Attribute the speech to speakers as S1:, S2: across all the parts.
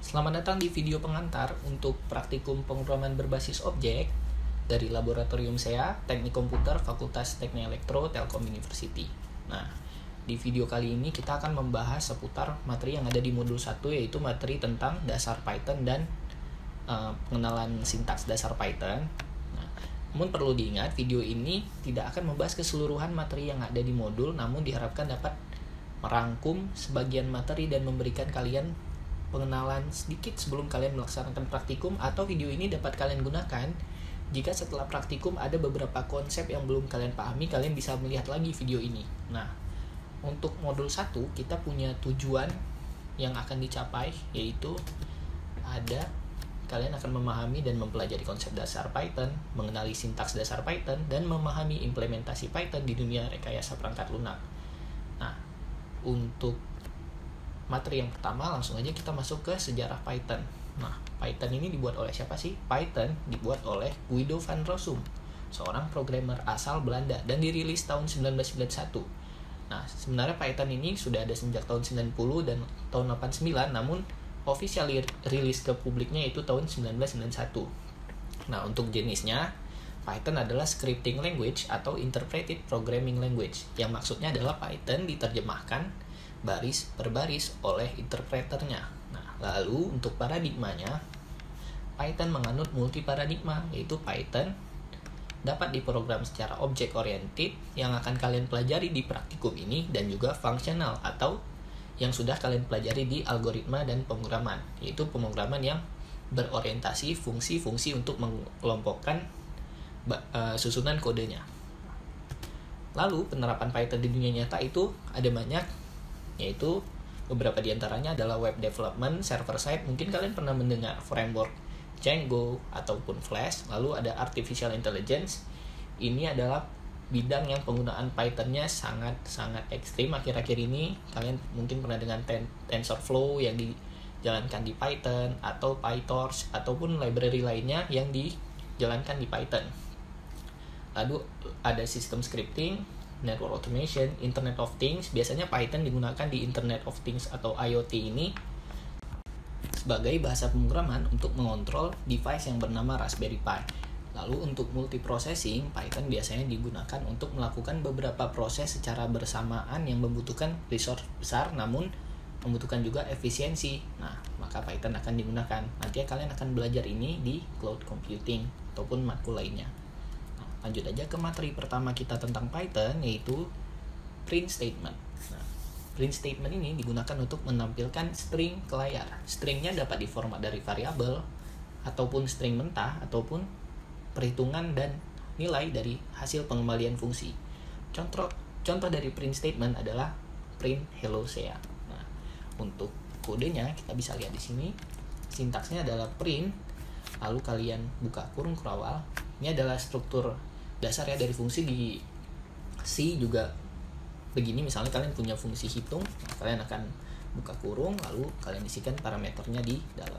S1: Selamat datang di video pengantar untuk praktikum pemrograman berbasis objek dari Laboratorium SEA, Teknik Komputer, Fakultas Teknik Elektro, Telkom University. Nah, di video kali ini kita akan membahas seputar materi yang ada di modul 1, yaitu materi tentang dasar Python dan pengenalan sintaks dasar Python. Nah, namun perlu diingat, video ini tidak akan membahas keseluruhan materi yang ada di modul, namun diharapkan dapat merangkum sebagian materi dan memberikan kalian pengenalan sedikit sebelum kalian melaksanakan praktikum, atau video ini dapat kalian gunakan jika setelah praktikum ada beberapa konsep yang belum kalian pahami, kalian bisa melihat lagi video ini. Nah, untuk modul 1 kita punya tujuan yang akan dicapai, yaitu kalian akan memahami dan mempelajari konsep dasar Python, mengenali sintaks dasar Python, dan memahami implementasi Python di dunia rekayasa perangkat lunak. Nah, untuk materi yang pertama, langsung aja kita masuk ke sejarah Python. Nah, Python ini dibuat oleh siapa sih? Python dibuat oleh Guido van Rossum, seorang programmer asal Belanda, dan dirilis tahun 1991. Nah, sebenarnya Python ini sudah ada sejak tahun 90 dan tahun 89, namun official rilis ke publiknya itu tahun 1991. Nah, untuk jenisnya, Python adalah scripting language atau interpreted programming language, yang maksudnya adalah Python diterjemahkan baris per baris oleh interpreternya. Nah, lalu untuk paradigmanya, Python menganut multi paradigma, yaitu Python dapat diprogram secara object oriented yang akan kalian pelajari di praktikum ini, dan juga fungsional atau yang sudah kalian pelajari di algoritma dan pemrograman, yaitu pemrograman yang berorientasi fungsi-fungsi untuk mengelompokkan susunan kodenya. Lalu penerapan Python di dunia nyata itu ada banyak, yaitu beberapa diantaranya adalah web development, server side. Mungkin kalian pernah mendengar framework Django ataupun Flash. Lalu ada artificial intelligence. Ini adalah bidang yang penggunaan Python-nya sangat ekstrim akhir-akhir ini. Kalian mungkin pernah dengan TensorFlow yang dijalankan di Python, atau PyTorch, ataupun library lainnya yang dijalankan di Python. Lalu ada sistem scripting, network automation, Internet of Things. Biasanya Python digunakan di Internet of Things atau IoT ini sebagai bahasa pemrograman untuk mengontrol device yang bernama Raspberry Pi. Lalu untuk multiprocessing, Python biasanya digunakan untuk melakukan beberapa proses secara bersamaan yang membutuhkan resource besar namun membutuhkan juga efisiensi. Nah, maka Python akan digunakan. Nanti kalian akan belajar ini di cloud computing ataupun matkul lainnya. Lanjut aja ke materi pertama kita tentang Python, yaitu print statement. Nah, print statement ini digunakan untuk menampilkan string ke layar. Stringnya dapat diformat dari variabel, ataupun string mentah, ataupun perhitungan dan nilai dari hasil pengembalian fungsi. Contoh dari print statement adalah print hello SEA. Nah, untuk kodenya kita bisa lihat di sini. Sintaksnya adalah print, lalu kalian buka kurung awal. Ini adalah struktur dasar ya dari fungsi. Di C juga begini. Misalnya kalian punya fungsi hitung, nah, kalian akan buka kurung, lalu kalian isikan parameternya di dalam.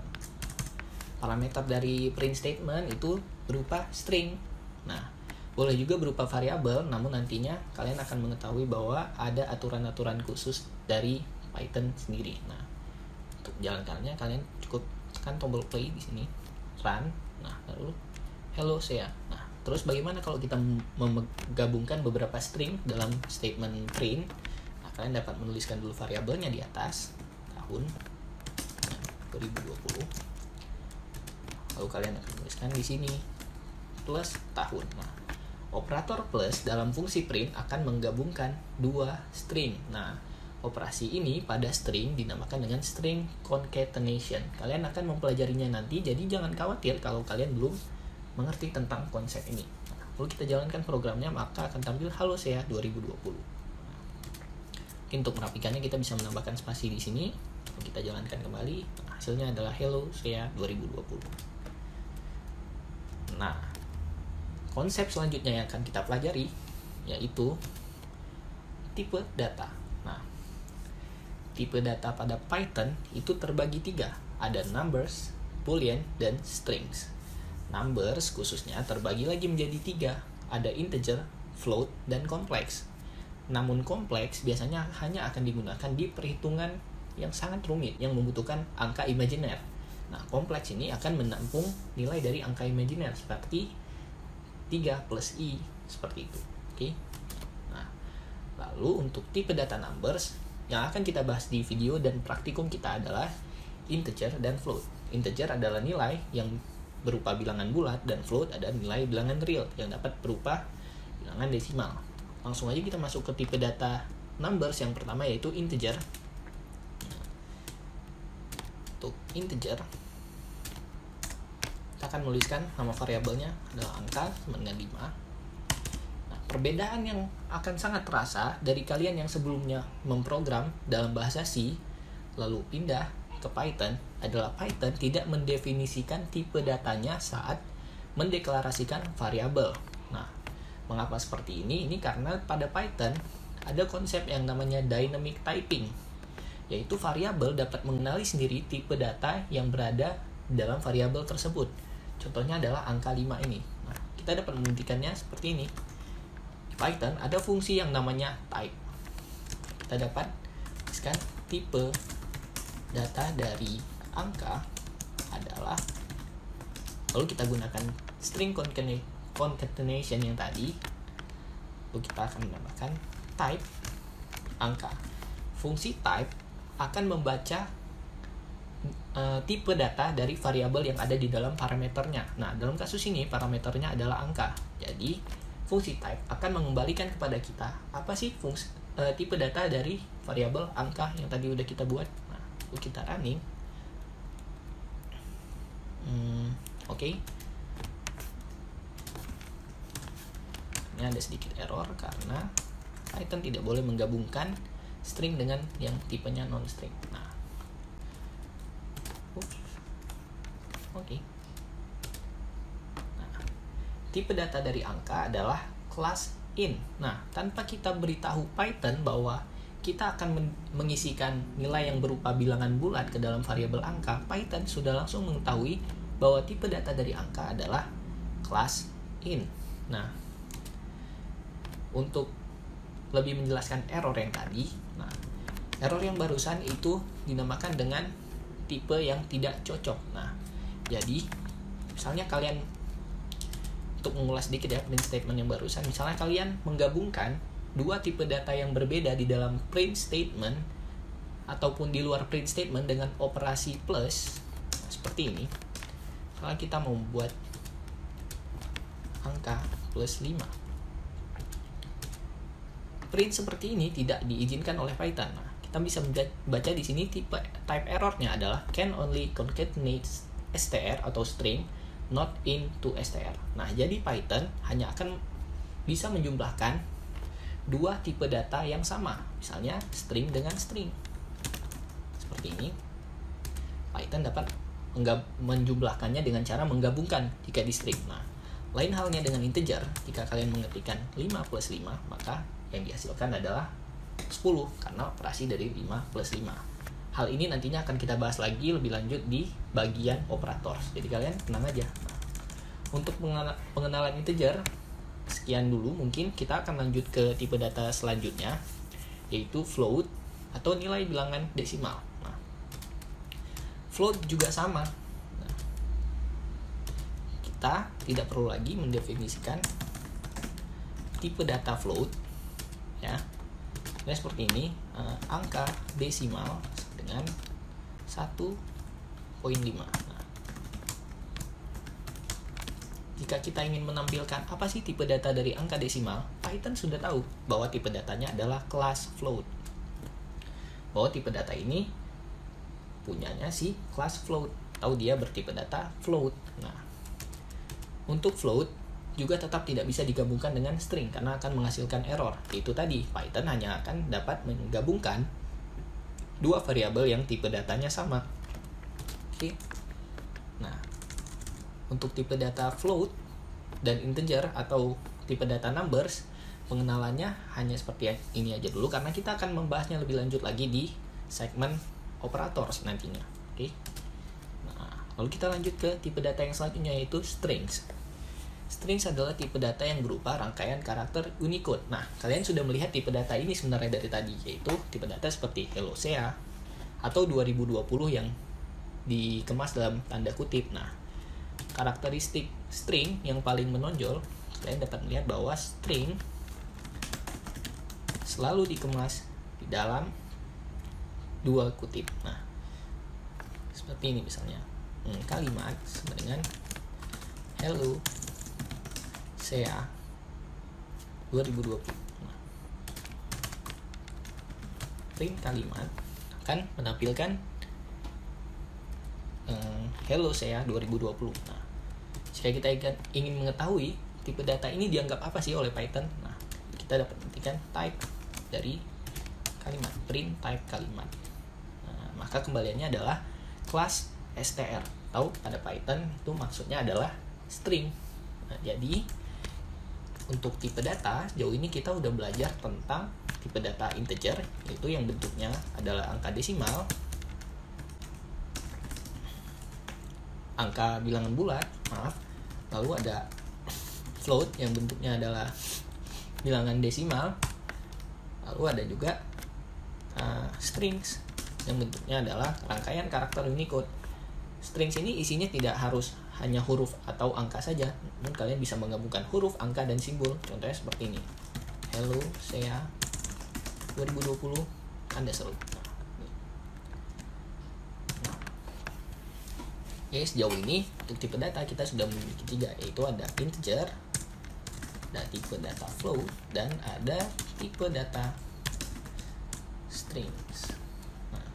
S1: Parameter dari print statement itu berupa string. Nah, boleh juga berupa variabel, namun nantinya kalian akan mengetahui bahwa ada aturan-aturan khusus dari Python sendiri. Nah, untuk jalankannya kalian cukup tekan tombol play di sini, run. Nah, lalu hello SEA. Nah, terus bagaimana kalau kita menggabungkan beberapa string dalam statement print? Nah, kalian dapat menuliskan dulu variabelnya di atas, tahun 2020. Lalu kalian akan menuliskan di sini plus tahun. Nah, operator plus dalam fungsi print akan menggabungkan dua string. Nah, operasi ini pada string dinamakan dengan string concatenation. Kalian akan mempelajarinya nanti, jadi jangan khawatir kalau kalian belum mengerti tentang konsep ini. Nah, lalu kita jalankan programnya, maka akan tampil Halo SEA 2020. Untuk merapikannya kita bisa menambahkan spasi di sini. Lalu kita jalankan kembali. Nah, hasilnya adalah Hello SEA 2020. Nah, konsep selanjutnya yang akan kita pelajari yaitu tipe data. Nah, tipe data pada Python itu terbagi 3. Ada numbers, boolean, dan strings. Numbers khususnya terbagi lagi menjadi 3. Ada integer, float, dan kompleks. Namun kompleks biasanya hanya akan digunakan di perhitungan yang sangat rumit, yang membutuhkan angka imajiner. Nah, kompleks ini akan menampung nilai dari angka imajiner seperti 3 plus I, seperti itu. Oke. Nah, lalu untuk tipe data numbers yang akan kita bahas di video dan praktikum kita adalah integer dan float. Integer adalah nilai yang berupa bilangan bulat, dan float adalah nilai bilangan real yang dapat berupa bilangan desimal. Langsung aja kita masuk ke tipe data numbers yang pertama, yaitu integer. Untuk integer, kita akan menuliskan nama variabelnya adalah angka sama dengan 5. Nah, perbedaan yang akan sangat terasa dari kalian yang sebelumnya memprogram dalam bahasa C lalu pindah ke Python adalah Python tidak mendefinisikan tipe datanya saat mendeklarasikan variabel. Nah, mengapa seperti ini? Ini karena pada Python ada konsep yang namanya dynamic typing, yaitu variabel dapat mengenali sendiri tipe data yang berada dalam variabel tersebut. Contohnya adalah angka 5 ini. Nah, kita dapat membuktikannya seperti ini. Di Python ada fungsi yang namanya type. Kita dapat tuliskan tipe data dari angka adalah, lalu kita gunakan string concatenation yang tadi, lalu kita akan menambahkan type angka. Fungsi type akan membaca tipe data dari variabel yang ada di dalam parameternya. Nah, dalam kasus ini parameternya adalah angka. Jadi, fungsi type akan mengembalikan kepada kita apa sih tipe data dari variabel angka yang tadi udah kita buat. Nah, lalu kita running. Oke. Ini ada sedikit error karena Python tidak boleh menggabungkan string dengan yang tipenya non-string. Nah, oke. Nah, tipe data dari angka adalah kelas int. Nah, tanpa kita beritahu Python bahwa kita akan mengisikan nilai yang berupa bilangan bulat ke dalam variabel angka, Python sudah langsung mengetahui bahwa tipe data dari angka adalah kelas int. Nah, untuk lebih menjelaskan error yang tadi, nah, error yang barusan itu dinamakan dengan tipe yang tidak cocok. Nah, jadi misalnya kalian, untuk mengulas sedikit ya print statement yang barusan, misalnya kalian menggabungkan dua tipe data yang berbeda di dalam print statement ataupun di luar print statement dengan operasi plus, nah, seperti ini. Kalau kita mau membuat angka plus 5, print seperti ini tidak diizinkan oleh Python. Nah, kita bisa baca di sini type errornya adalah can only concatenate str atau string not into str. Nah, jadi Python hanya akan bisa menjumlahkan dua tipe data yang sama, misalnya string dengan string. Seperti ini. Python dapat menjumlahkannya dengan cara menggabungkan jika di string. Nah, lain halnya dengan integer. Jika kalian mengetikkan 5 plus 5, maka yang dihasilkan adalah 10 karena operasi dari 5 plus 5. Hal ini nantinya akan kita bahas lagi lebih lanjut di bagian operator. Jadi kalian tenang aja. Nah, untuk pengenalan integer, sekian dulu. Mungkin kita akan lanjut ke tipe data selanjutnya, yaitu float atau nilai bilangan desimal. Nah, float juga sama. Nah, kita tidak perlu lagi mendefinisikan tipe data float, ya. Nah, seperti ini, angka desimal dengan 1.5. Nah, jika kita ingin menampilkan apa sih tipe data dari angka desimal, Python sudah tahu bahwa tipe datanya adalah kelas float. Bahwa tipe data ini punyanya si kelas float. Tahu dia bertipe data float. Nah, untuk float juga tetap tidak bisa digabungkan dengan string karena akan menghasilkan error. Itu tadi, Python hanya akan dapat menggabungkan dua variabel yang tipe datanya sama. Oke. Nah, untuk tipe data float dan integer atau tipe data numbers, pengenalannya hanya seperti ini aja dulu karena kita akan membahasnya lebih lanjut lagi di segmen operators nantinya. Oke. Nah, lalu kita lanjut ke tipe data yang selanjutnya, yaitu strings. Strings adalah tipe data yang berupa rangkaian karakter Unicode. Nah, kalian sudah melihat tipe data ini sebenarnya dari tadi, yaitu tipe data seperti Hello Sea atau 2020 yang dikemas dalam tanda kutip. Nah, karakteristik string yang paling menonjol, kalian dapat melihat bahwa string selalu dikemas di dalam dua kutip. Nah, seperti ini misalnya, kalimat sama dengan hello Sea 2020. Nah, print kalimat akan menampilkan hello Sea 2020. Nah, jika kita ingin mengetahui tipe data ini dianggap apa sih oleh Python, nah, kita dapat menentukan type dari kalimat, print type kalimat. Nah, maka kembaliannya adalah kelas str, atau pada Python itu maksudnya adalah string. Nah, jadi untuk tipe data, jauh ini kita udah belajar tentang tipe data integer, yaitu yang bentuknya adalah angka desimal, angka bilangan bulat, lalu ada float yang bentuknya adalah bilangan desimal, lalu ada juga strings yang bentuknya adalah rangkaian karakter Unicode. Strings ini isinya tidak harus hanya huruf atau angka saja, namun kalian bisa menggabungkan huruf, angka, dan simbol. Contohnya seperti ini, hello Sea 2020 tanda seru. Oke, sejauh ini untuk tipe data kita sudah memiliki 3, yaitu ada integer, ada tipe data float, dan ada tipe data strings. Nah,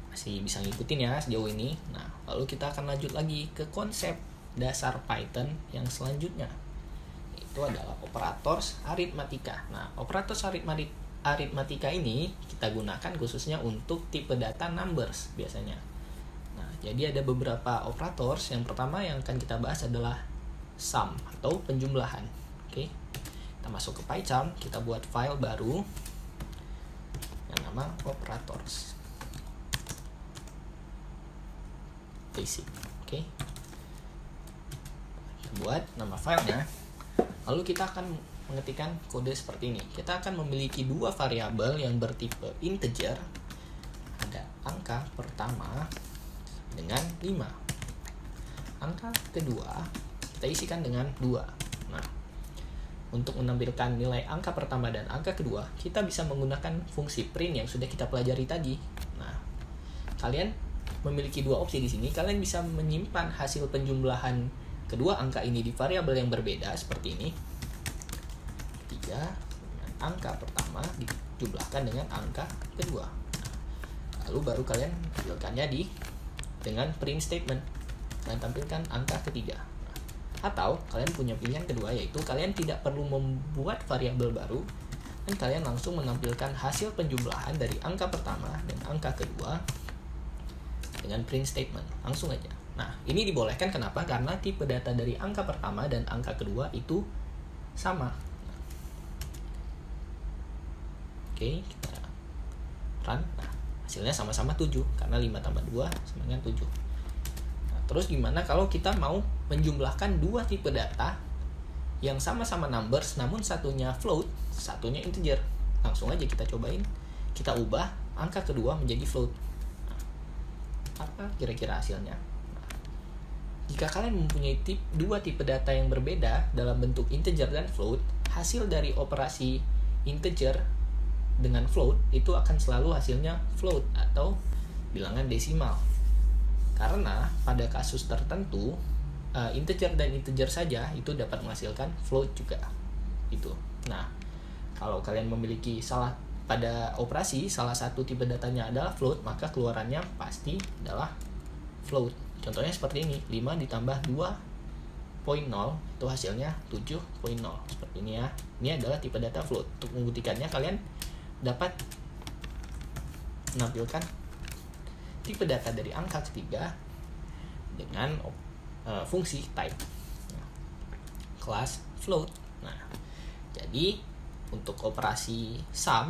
S1: masih bisa ngikutin ya sejauh ini. Nah, lalu kita akan lanjut lagi ke konsep dasar Python yang selanjutnya, yaitu adalah operators aritmatika. Nah, operators aritmatika ini kita gunakan khususnya untuk tipe data numbers biasanya. Nah, jadi ada beberapa operators. Yang pertama yang akan kita bahas adalah sum atau penjumlahan. Oke, kita masuk ke PyCharm, kita buat file baru yang nama operators basic. Oke, kita buat nama filenya, lalu kita akan mengetikkan kode seperti ini. Kita akan memiliki dua variabel yang bertipe integer, ada angka pertama dengan 5. Angka kedua kita isikan dengan 2. Nah, untuk menampilkan nilai angka pertama dan angka kedua, kita bisa menggunakan fungsi print yang sudah kita pelajari tadi. Nah, kalian memiliki dua opsi di sini. Kalian bisa menyimpan hasil penjumlahan kedua angka ini di variabel yang berbeda seperti ini. 3 dengan angka pertama dijumlahkan dengan angka kedua. Lalu baru kalian tampilkannya dengan print statement dan tampilkan angka ketiga. Atau kalian punya pilihan kedua, yaitu kalian tidak perlu membuat variabel baru dan kalian langsung menampilkan hasil penjumlahan dari angka pertama dan angka kedua dengan print statement langsung aja. Nah, ini dibolehkan kenapa? Karena tipe data dari angka pertama dan angka kedua itu sama. Oke, kita run. Nah, hasilnya sama-sama 7 karena 5 tambah 2 sama dengan 7. Nah, terus gimana kalau kita mau menjumlahkan dua tipe data yang sama-sama numbers namun satunya float, satunya integer? Langsung aja kita cobain. Kita ubah angka kedua menjadi float. Nah, apa kira-kira hasilnya? Nah, jika kalian mempunyai dua tipe data yang berbeda dalam bentuk integer dan float, hasil dari operasi integer dengan float itu akan selalu hasilnya float atau bilangan desimal. Karena pada kasus tertentu integer dan integer saja itu dapat menghasilkan float juga. Itu. Nah, kalau kalian memiliki pada operasi salah satu tipe datanya adalah float, maka keluarannya pasti adalah float. Contohnya seperti ini, 5 ditambah 2.0 itu hasilnya 7.0. Seperti ini ya. Ini adalah tipe data float. Untuk membuktikannya kalian dapat menampilkan tipe data dari angka ketiga dengan fungsi type kelas float. Nah, jadi untuk operasi sum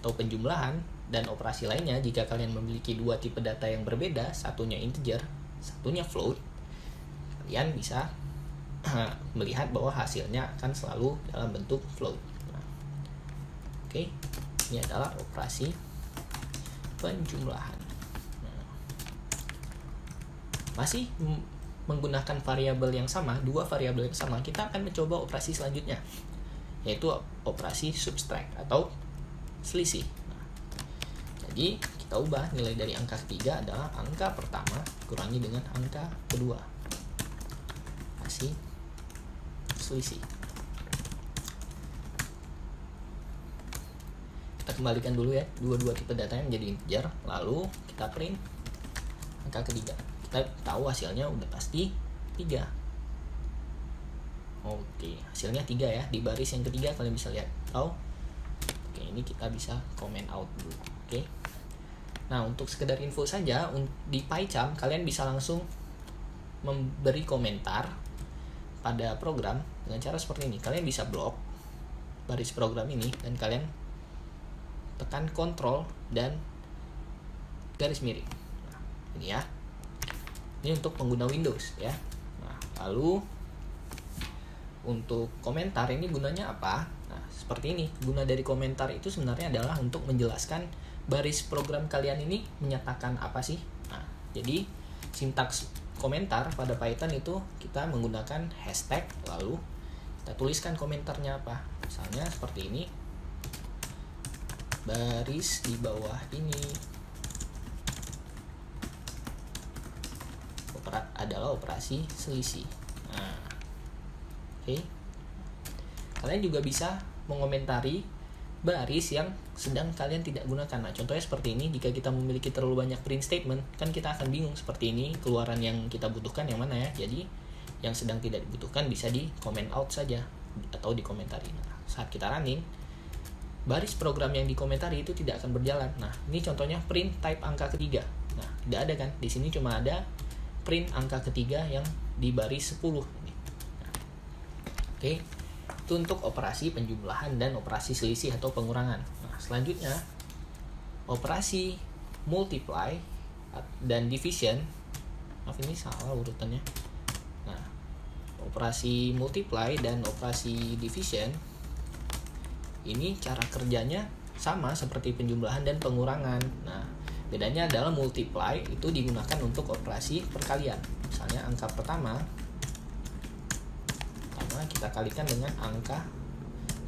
S1: atau penjumlahan dan operasi lainnya, jika kalian memiliki dua tipe data yang berbeda, satunya integer, satunya float, kalian bisa melihat bahwa hasilnya akan selalu dalam bentuk float. Nah, oke. Ini adalah operasi penjumlahan. Nah, masih menggunakan variabel yang sama, dua variabel yang sama, kita akan mencoba operasi selanjutnya, yaitu operasi subtract atau selisih. Nah, jadi kita ubah nilai dari angka ketiga adalah angka pertama kurangi dengan angka kedua, kasih selisih. Kita kembalikan dulu ya dua tipe datanya menjadi integer, lalu kita print angka ketiga. Kita tahu hasilnya udah pasti 3. Oke, hasilnya 3 ya. Di baris yang ketiga kalian bisa lihat. Oke, ini kita bisa comment out dulu. Oke. Nah, untuk sekedar info saja, di PyCharm kalian bisa langsung memberi komentar pada program dengan cara seperti ini. Kalian bisa blok baris program ini dan kalian tekan Ctrl dan garis miring. Nah, ini ya. Ini untuk pengguna Windows ya. Nah, lalu untuk komentar ini gunanya apa? Nah, seperti ini. Guna dari komentar itu sebenarnya adalah untuk menjelaskan baris program kalian ini menyatakan apa sih. Nah, jadi sintaks komentar pada Python itu kita menggunakan hashtag, lalu kita tuliskan komentarnya apa. Misalnya seperti ini. Baris di bawah ini adalah operasi selisih. Nah, oke. Kalian juga bisa mengomentari baris yang sedang kalian tidak gunakan. Nah, contohnya seperti ini. Jika kita memiliki terlalu banyak print statement, kan kita akan bingung seperti ini, keluaran yang kita butuhkan yang mana ya. Jadi yang sedang tidak dibutuhkan bisa di comment out saja atau dikomentari. Nah, saat kita running, baris program yang dikomentari itu tidak akan berjalan. Nah, ini contohnya print type angka ketiga. Nah, tidak ada kan? Di sini cuma ada print angka ketiga yang di baris 10. Nah, oke. Itu untuk operasi penjumlahan dan operasi selisih atau pengurangan. Nah, selanjutnya operasi multiply dan division. Maaf, ini salah urutannya. Nah, operasi multiply dan operasi division ini cara kerjanya sama seperti penjumlahan dan pengurangan. Nah, bedanya adalah multiply itu digunakan untuk operasi perkalian. Misalnya angka pertama kita kalikan dengan angka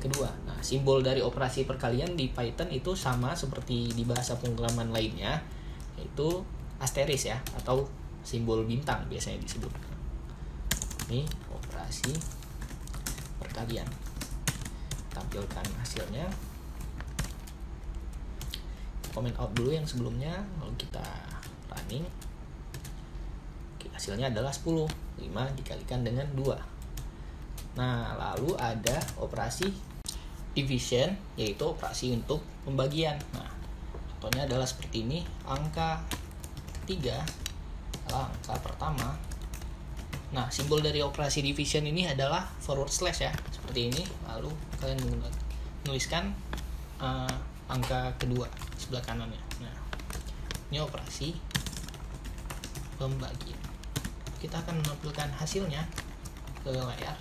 S1: kedua. Nah, simbol dari operasi perkalian di Python itu sama seperti di bahasa pemrograman lainnya, yaitu asteris ya, atau simbol bintang biasanya disebut. Ini operasi perkalian. Tampilkan hasilnya. Comment out dulu yang sebelumnya, lalu kita running. Oke, hasilnya adalah 10. 5 dikalikan dengan 2. Nah, lalu ada operasi division, yaitu operasi untuk pembagian. Nah, contohnya adalah seperti ini. Angka ketiga adalah angka pertama. Nah, simbol dari operasi division ini adalah forward slash ya, seperti ini. Lalu kalian menuliskan angka kedua sebelah kanannya. Nah, ini operasi pembagian. Kita akan menampilkan hasilnya ke layar.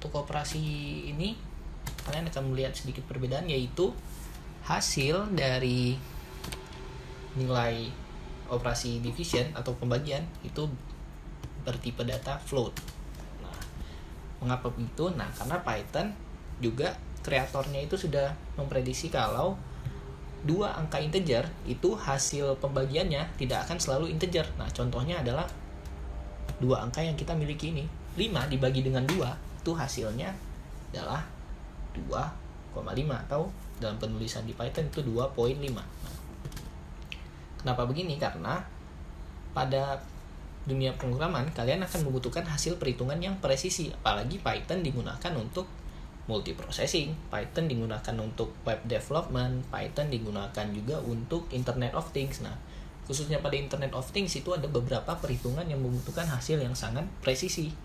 S1: Untuk operasi ini kalian akan melihat sedikit perbedaan, yaitu hasil dari nilai operasi division atau pembagian itu bertipe data float. Nah, mengapa begitu? Nah, karena Python juga kreatornya itu sudah memprediksi kalau dua angka integer itu hasil pembagiannya tidak akan selalu integer. Nah, contohnya adalah dua angka yang kita miliki ini. 5 dibagi dengan 2 itu hasilnya adalah 2,5 atau dalam penulisan di Python itu 2.5. Nah, kenapa begini? Karena pada dunia pemrograman kalian akan membutuhkan hasil perhitungan yang presisi, apalagi Python digunakan untuk multiprocessing, Python digunakan untuk web development, Python digunakan juga untuk Internet of Things. Nah, khususnya pada Internet of Things itu ada beberapa perhitungan yang membutuhkan hasil yang sangat presisi,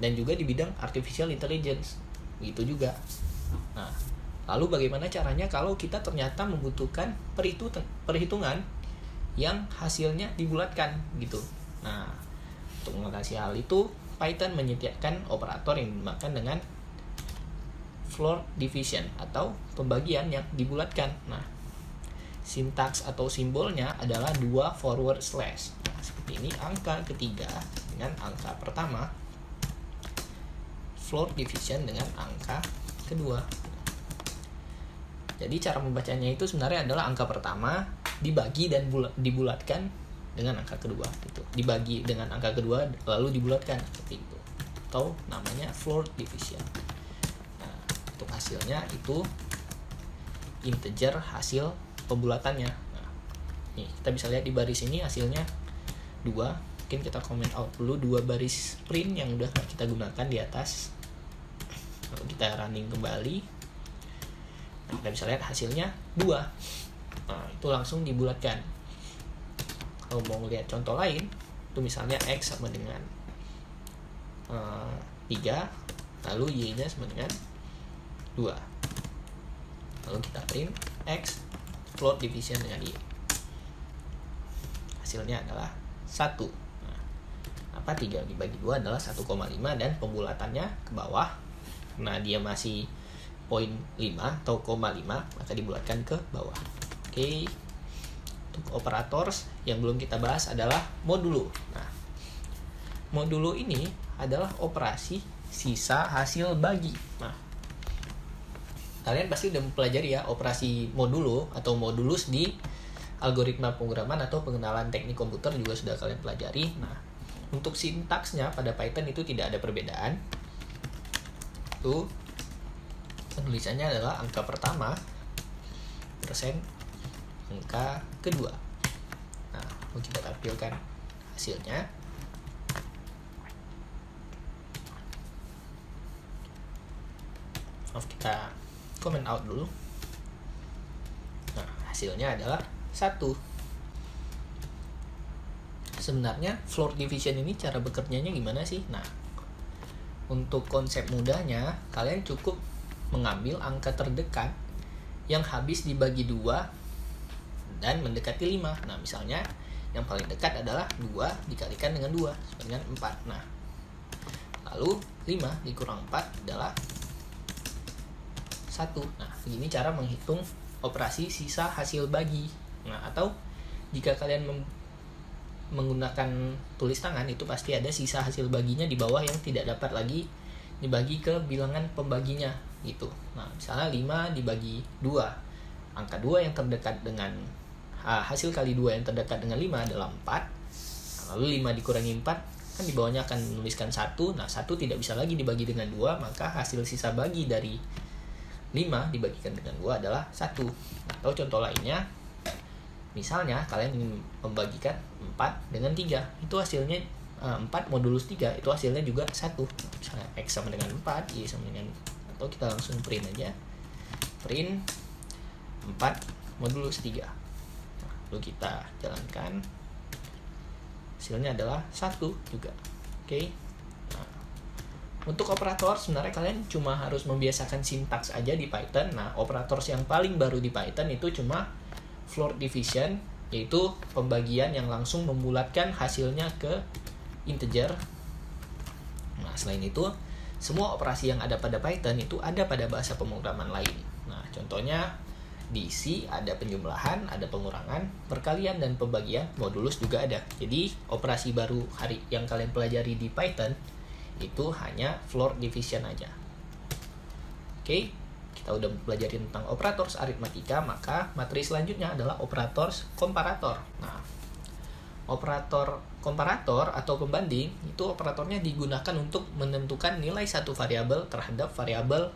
S1: dan juga di bidang artificial intelligence gitu juga. Nah, lalu bagaimana caranya kalau kita ternyata membutuhkan perhitungan yang hasilnya dibulatkan gitu. Nah, untuk mengatasi hal itu Python menyediakan operator yang dinamakan dengan floor division atau pembagian yang dibulatkan. Nah, sintaks atau simbolnya adalah 2 forward slash. Nah, seperti ini angka ketiga dengan angka pertama, floor division dengan angka kedua. Jadi cara membacanya itu sebenarnya adalah angka pertama dibagi dan dibulatkan dengan angka kedua itu. Dibagi dengan angka kedua lalu dibulatkan seperti itu. Atau namanya floor division. Nah, untuk hasilnya itu integer hasil pembulatannya. Nah, nih kita bisa lihat di baris ini hasilnya 2. Mungkin kita comment out dulu 2 baris print yang udah kita gunakan di atas. Lalu kita running kembali. Nah, kita bisa lihat hasilnya 2. Nah, itu langsung dibulatkan. Kalau mau lihat contoh lain, itu misalnya X sama dengan 3, lalu Y-nya sama dengan 2. Lalu kita print X floor division dengan Y. Hasilnya adalah 1. Nah, 3 dibagi 2 adalah 1,5 dan pembulatannya ke bawah. Nah, dia masih 0,5 atau 0,5, maka dibulatkan ke bawah. Oke. Untuk operators yang belum kita bahas adalah modulo. Nah, modulo ini adalah operasi sisa hasil bagi. Nah, kalian pasti udah mempelajari ya operasi modulo atau modulus di algoritma pemrograman atau pengenalan teknik komputer juga sudah kalian pelajari. Nah, untuk sintaksnya pada Python itu tidak ada perbedaan. Itu penulisannya adalah angka pertama persen angka kedua. Nah, lalu kita tampilkan hasilnya. Maaf, kita comment out dulu. Nah, hasilnya adalah 1. Sebenarnya floor division ini cara bekerjanya gimana sih? Nah, untuk konsep mudahnya, kalian cukup mengambil angka terdekat yang habis dibagi 2 dan mendekati 5. Nah, misalnya yang paling dekat adalah 2 dikalikan dengan 2 sama dengan 4. Nah, lalu 5 dikurang 4 adalah 1. Nah, begini cara menghitung operasi sisa hasil bagi. Nah, atau jika kalian menggunakan tulis tangan, itu pasti ada sisa hasil baginya di bawah yang tidak dapat lagi dibagi ke bilangan pembaginya gitu. Nah, misalnya 5 dibagi 2. Angka 2 yang terdekat dengan hasil kali 2 yang terdekat dengan 5 adalah 4. Lalu 5 dikurangi 4 kan di bawahnya akan menuliskan 1. Nah, 1 tidak bisa lagi dibagi dengan 2, maka hasil sisa bagi dari 5 dibagikan dengan 2 adalah 1. Atau contoh lainnya, misalnya kalian ingin membagikan 4 dengan 3, itu hasilnya 4 modulus 3, itu hasilnya juga 1. Misalnya X sama dengan 4, Y sama dengan, atau kita langsung print aja, print 4 modulus 3. Nah, lalu kita jalankan, hasilnya adalah 1 juga. Oke. Untuk operator sebenarnya kalian cuma harus membiasakan sintaks aja di Python. Nah, operators yang paling baru di Python itu cuma floor division, yaitu pembagian yang langsung membulatkan hasilnya ke integer. Nah, selain itu, semua operasi yang ada pada Python itu ada pada bahasa pemrograman lain. Nah, contohnya di C ada penjumlahan, ada pengurangan, perkalian, dan pembagian. Modulus juga ada. Jadi, operasi baru hari yang kalian pelajari di Python itu hanya floor division aja. Oke, kita udah pelajari tentang operators aritmatika, maka materi selanjutnya adalah operators komparator. Nah, operator komparator atau pembanding itu operatornya digunakan untuk menentukan nilai satu variabel terhadap variabel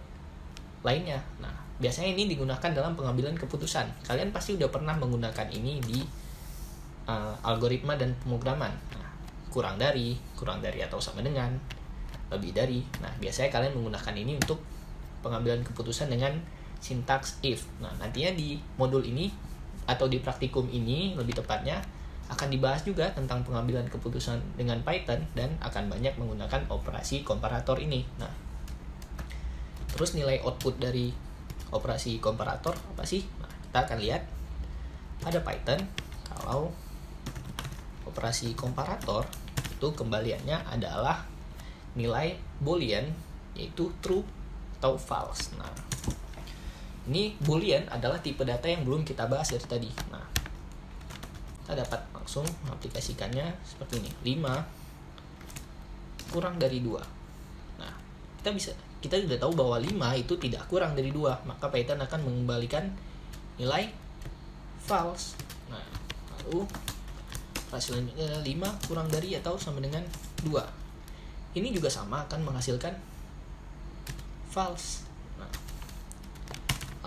S1: lainnya. Nah, biasanya ini digunakan dalam pengambilan keputusan. Kalian pasti udah pernah menggunakan ini di algoritma dan pemrograman. Nah, kurang dari atau sama dengan, lebih dari. Nah, biasanya kalian menggunakan ini untuk pengambilan keputusan dengan sintaks if. Nah, nantinya di modul ini atau di praktikum ini lebih tepatnya akan dibahas juga tentang pengambilan keputusan dengan Python dan akan banyak menggunakan operasi komparator ini. Nah, terus nilai output dari operasi komparator apa sih? Nah, kita akan lihat pada Python kalau operasi komparator itu kembaliannya adalah nilai boolean, yaitu true atau false. Nah, Ini boolean adalah tipe data yang belum kita bahas dari tadi. Nah, kita dapat langsung mengaplikasikannya seperti ini. 5 kurang dari 2. Nah, kita sudah tahu bahwa 5 itu tidak kurang dari 2, maka Python akan mengembalikan nilai false. Nah, lalu operasi selanjutnya adalah 5 kurang dari atau sama dengan 2. Ini juga sama akan menghasilkan false. Nah,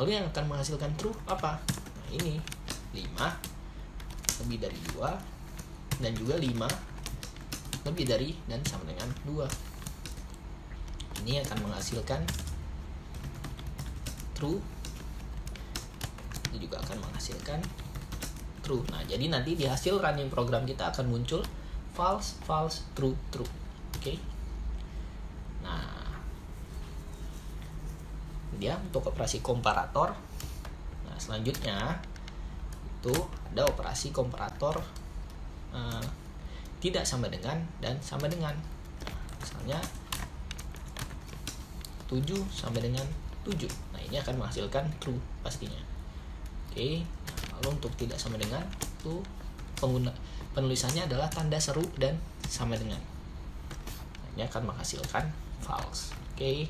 S1: lalu yang akan menghasilkan true apa? Nah, ini 5 lebih dari 2 dan juga 5 lebih dari dan sama dengan 2. Ini akan menghasilkan true. Ini juga akan menghasilkan true. Nah, jadi nanti di hasil running program kita akan muncul false, false, true, true. Oke. Nah, dia untuk operasi komparator. Nah, selanjutnya itu ada operasi komparator tidak sama dengan dan sama dengan. Misalnya 7 sama dengan 7. Nah, ini akan menghasilkan true pastinya. Oke. Nah, lalu untuk tidak sama dengan itu penulisannya adalah tanda seru dan sama dengan. Nah, ini akan menghasilkan false. Oke.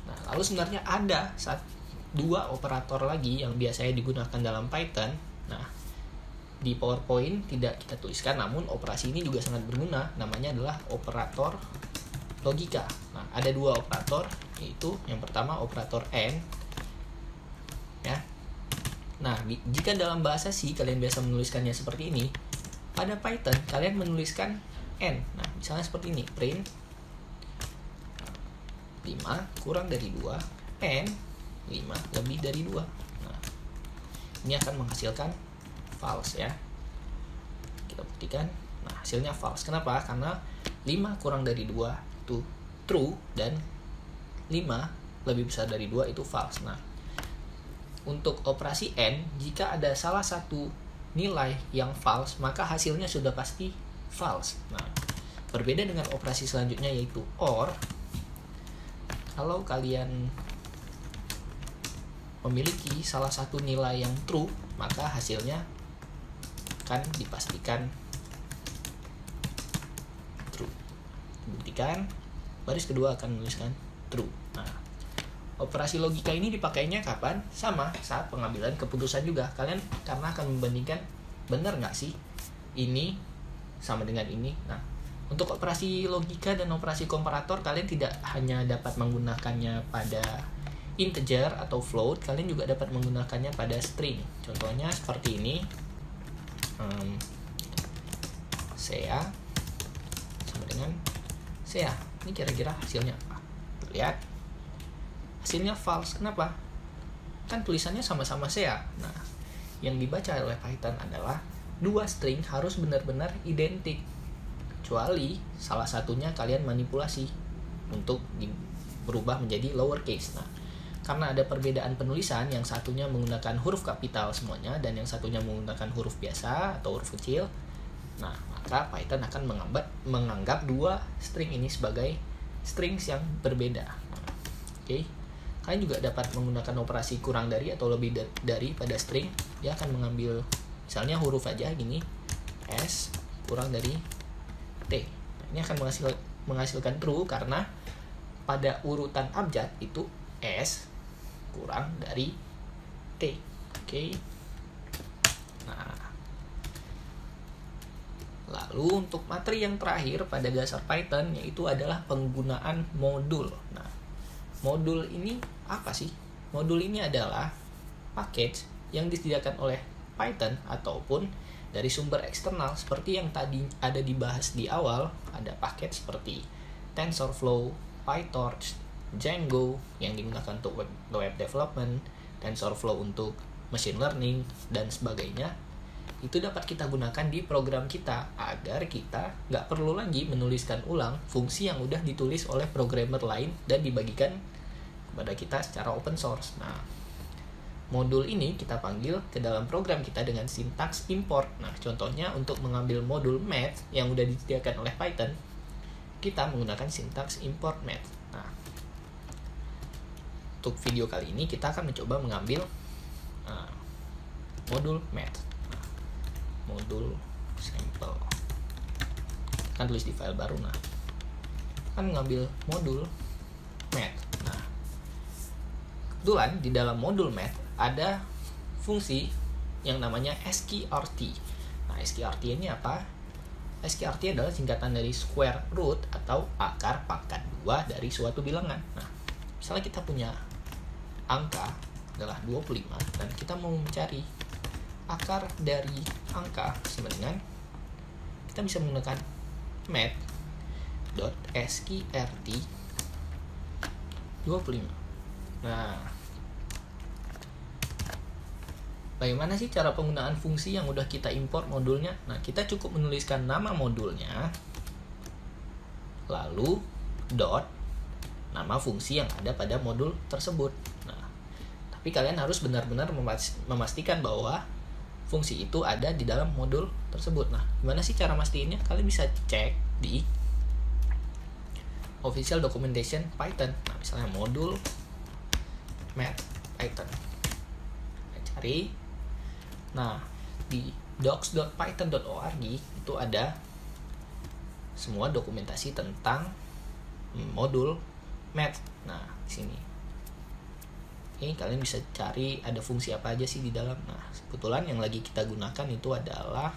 S1: Nah, lalu sebenarnya ada dua operator lagi yang biasanya digunakan dalam Python. Nah, di PowerPoint tidak kita tuliskan, namun operasi ini juga sangat berguna. Namanya adalah operator logika. Nah, ada dua operator, yaitu yang pertama operator AND, ya. Nah, jika dalam bahasa C kalian biasa menuliskannya seperti ini, pada Python kalian menuliskan AND. Nah, misalnya seperti ini, print 5 kurang dari 2 AND 5 lebih dari 2. Nah, ini akan menghasilkan false, ya. Kita buktikan. Nah, hasilnya false. Kenapa? Karena 5 kurang dari 2 itu true dan 5 lebih besar dari 2 itu false. Nah, untuk operasi AND, jika ada salah satu nilai yang false, maka hasilnya sudah pasti false. Nah, berbeda dengan operasi selanjutnya yaitu OR. Kalau kalian memiliki salah satu nilai yang true, maka hasilnya akan dipastikan true. Buktikan, baris kedua akan menuliskan true. Nah, operasi logika ini dipakainya kapan? Sama, saat pengambilan keputusan juga. Kalian karena akan membandingkan benar nggak sih ini sama dengan ini. Nah, untuk operasi logika dan operasi komparator, kalian tidak hanya dapat menggunakannya pada integer atau float, kalian juga dapat menggunakannya pada string. Contohnya seperti ini, sea sama dengan sea. Ini kira-kira hasilnya apa? Lihat, hasilnya false. Kenapa? Kan tulisannya sama-sama sea. Nah, yang dibaca oleh Python adalah dua string harus benar-benar identik, kecuali salah satunya kalian manipulasi untuk berubah menjadi lowercase. Nah, karena ada perbedaan penulisan, yang satunya menggunakan huruf kapital semuanya dan yang satunya menggunakan huruf biasa atau huruf kecil. Nah, maka Python akan menganggap dua string ini sebagai strings yang berbeda. Nah, oke. Kalian juga dapat menggunakan operasi kurang dari atau lebih dari pada string. Dia akan mengambil misalnya huruf aja gini, S kurang dari T. Nah, ini akan menghasilkan true karena pada urutan abjad itu S kurang dari T. Oke. Nah, lalu untuk materi yang terakhir pada dasar Python yaitu adalah penggunaan modul. Nah, modul ini apa sih? Modul ini adalah package yang disediakan oleh Python ataupun dari sumber eksternal seperti yang tadi ada dibahas di awal. Ada paket seperti TensorFlow, PyTorch, Django yang digunakan untuk web development, TensorFlow untuk machine learning, dan sebagainya. Itu dapat kita gunakan di program kita agar kita nggak perlu lagi menuliskan ulang fungsi yang udah ditulis oleh programmer lain dan dibagikan kepada kita secara open source. Nah, modul ini kita panggil ke dalam program kita dengan sintaks import. Nah, contohnya untuk mengambil modul math yang udah disediakan oleh Python, kita menggunakan sintaks import math. Nah, untuk video kali ini kita akan mencoba mengambil modul math. Modul sampel. Kan tulis di file baru. Nah, kan mengambil modul math. Nah, kebetulan di dalam modul math ada fungsi yang namanya SQRT. Nah, SQRT ini apa? SQRT adalah singkatan dari square root atau akar pangkat 2 dari suatu bilangan. Nah, misalnya kita punya angka adalah 25 dan kita mau mencari akar dari angka sama dengan kita bisa menggunakan math.sqrt 25. Nah, bagaimana sih cara penggunaan fungsi yang udah kita import modulnya? Nah, kita cukup menuliskan nama modulnya, lalu dot nama fungsi yang ada pada modul tersebut. Nah, tapi kalian harus benar-benar memastikan bahwa fungsi itu ada di dalam modul tersebut. Nah, gimana sih cara mastiinnya? Kalian bisa cek di official documentation Python. Nah, misalnya modul math Python. Cari. Nah, di docs.python.org itu ada semua dokumentasi tentang modul math. Nah, di sini. Ini kalian bisa cari ada fungsi apa aja sih di dalam. Nah, kebetulan yang lagi kita gunakan itu adalah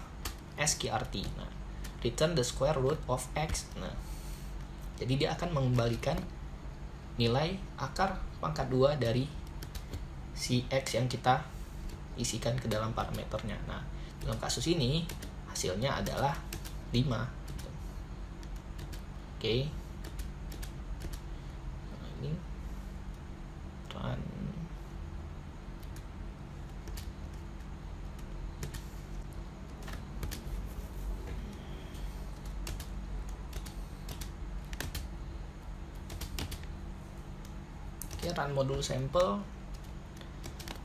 S1: SQRT. Nah, return the square root of x. Nah, jadi dia akan mengembalikan nilai akar pangkat 2 dari si x yang kita isikan ke dalam parameternya. Nah, dalam kasus ini hasilnya adalah 5. Oke. Nah, ini run. Oke, run modul sampel.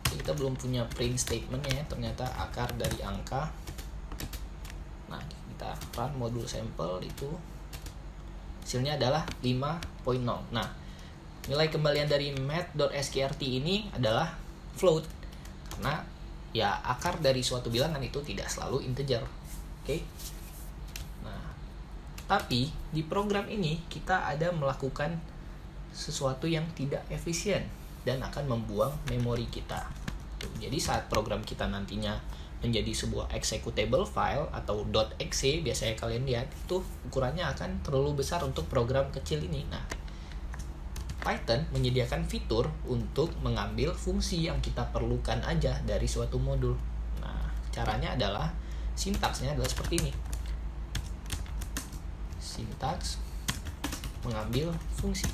S1: Kita belum punya print statementnya, ternyata akar dari angka. Nah, kita run modul sampel, itu hasilnya adalah 5.0. Nah, nilai kembalian dari math.sqrt ini adalah float, karena ya akar dari suatu bilangan itu tidak selalu integer. Oke. Nah, tapi di program ini kita ada melakukan sesuatu yang tidak efisien dan akan membuang memori kita. Jadi saat program kita nantinya menjadi sebuah executable file atau .exe, biasanya kalian lihat itu ukurannya akan terlalu besar untuk program kecil ini. Nah, Python menyediakan fitur untuk mengambil fungsi yang kita perlukan aja dari suatu modul. Nah, caranya adalah sintaksnya adalah seperti ini. Sintaks mengambil fungsi.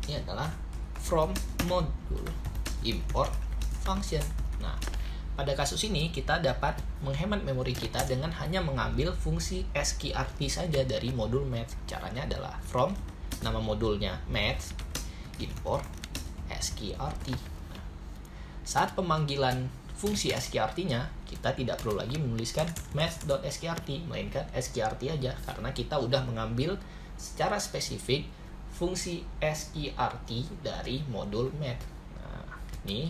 S1: Ini adalah from modul import function. Nah, pada kasus ini kita dapat menghemat memori kita dengan hanya mengambil fungsi SQRT saja dari modul math. Caranya adalah from nama modulnya math import SQRT. Nah, saat pemanggilan fungsi SQRT-nya, kita tidak perlu lagi menuliskan math.sqrt, melainkan SQRT aja, karena kita udah mengambil secara spesifik fungsi SQRT dari modul math. Nah, ini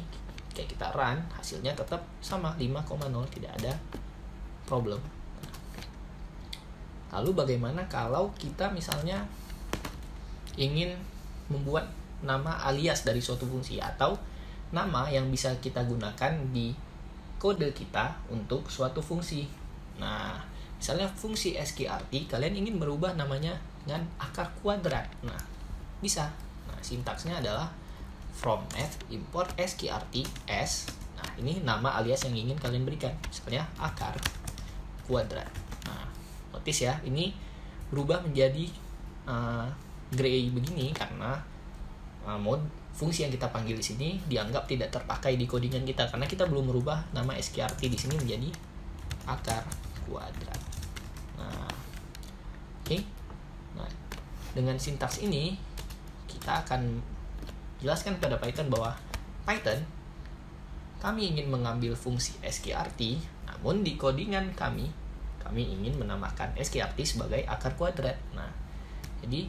S1: kayak kita run, hasilnya tetap sama 5,0, tidak ada problem. Lalu bagaimana kalau kita misalnya ingin membuat nama alias dari suatu fungsi atau nama yang bisa kita gunakan di kode kita untuk suatu fungsi. Nah, misalnya fungsi SQRT, kalian ingin merubah namanya dengan akar kuadrat. Nah, bisa. Nah, sintaksnya adalah from math import SQRT s. Nah, ini nama alias yang ingin kalian berikan. Misalnya akar kuadrat. Nah, notice ya, ini berubah menjadi gray begini karena fungsi yang kita panggil di sini dianggap tidak terpakai di codingan kita karena kita belum merubah nama SQRT di sini menjadi akar kuadrat. Nah, oke. Nah, dengan sintaks ini kita akan jelaskan kepada Python bahwa Python, kami ingin mengambil fungsi SQRT, namun di codingan kami ingin menambahkan SQRT sebagai akar kuadrat. Nah, Jadi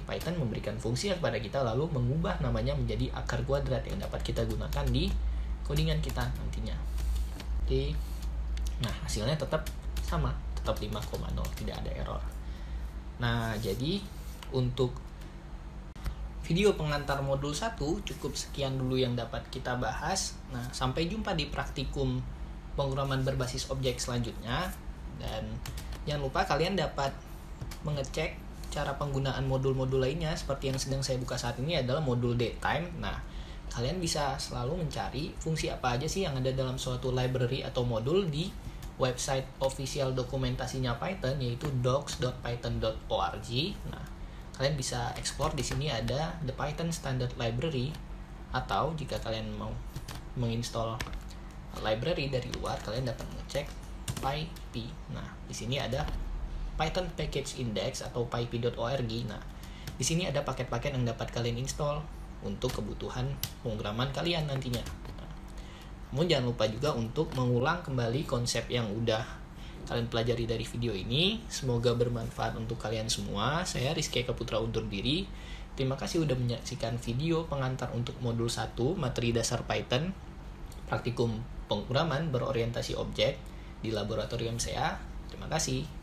S1: Python memberikan fungsi kepada kita lalu mengubah namanya menjadi akar kuadrat yang dapat kita gunakan di codingan kita nantinya. Nah hasilnya tetap sama, tetap 5,0, tidak ada error. Nah jadi untuk video pengantar modul 1 cukup sekian dulu yang dapat kita bahas. Nah sampai jumpa di praktikum pemrograman berbasis objek selanjutnya. Dan jangan lupa kalian dapat mengecek cara penggunaan modul-modul lainnya seperti yang sedang saya buka saat ini adalah modul datetime. Nah, kalian bisa selalu mencari fungsi apa aja sih yang ada dalam suatu library atau modul di website official dokumentasinya Python yaitu docs.python.org. Nah, kalian bisa explore di sini ada the Python Standard Library, atau jika kalian mau menginstall library dari luar kalian dapat mengecek PyP. Nah, di sini ada Python Package Index atau pyp.org. Nah, di sini ada paket-paket yang dapat kalian install untuk kebutuhan pemrograman kalian nantinya. Nah, namun jangan lupa juga untuk mengulang kembali konsep yang udah kalian pelajari dari video ini. Semoga bermanfaat untuk kalian semua. Saya Rizky Eka Putra undur diri. Terima kasih udah menyaksikan video pengantar untuk modul 1 materi dasar Python praktikum pemrograman berorientasi objek di laboratorium saya. Terima kasih.